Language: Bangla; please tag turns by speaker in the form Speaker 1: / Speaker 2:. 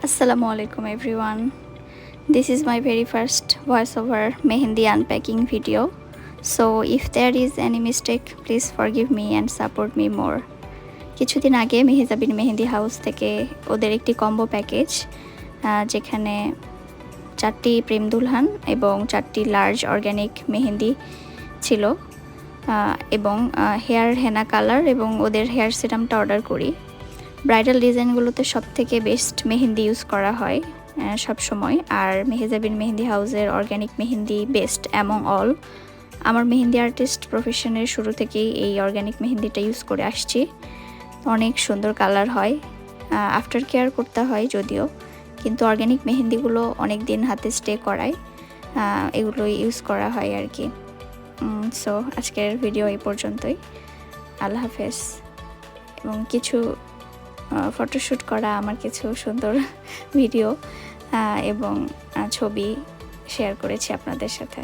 Speaker 1: Assalamualaikum everyone. This is my very first voiceover Mehendi unpacking video. So if there is any mistake, please forgive me and support me more. কিছুদিন আগে মেহেজাবিন মেহেন্দি হাউস থেকে ওদের একটি কম্বো প্যাকেজ যেখানে 4টি প্রেম দুলহান এবং 4টি লার্জ অর্গানিক মেহেন্দি ছিল এবং হেয়ার হেনা কালার এবং ওদের হেয়ার সিরামটা অর্ডার করি। ব্রাইডাল ডিজাইনগুলোতে সবথেকে বেস্ট মেহেন্দি ইউজ করা হয় সব সময়, আর মেহেজাবিন মেহেন্দি হাউসের organic mehndi best among all. আমার মেহেন্দি আর্টিস্ট প্রফেশনের শুরু থেকেই এই অর্গানিক মেহেন্দিটা ইউজ করে আসছি। অনেক সুন্দর কালার হয়, আফটার কেয়ার করতে হয় যদিও, কিন্তু অর্গানিক মেহেন্দিগুলো অনেক দিন হাতে স্টে করায়, এগুলো ইউজ করা হয় আর কি। সো আজকের ভিডিও এই পর্যন্তই। আল্লাহ হাফেজ। এবং কিছু ফটোশ্যুট করা আমার কিছু সুন্দর ভিডিও এবং ছবি শেয়ার করেছি আপনাদের সাথে।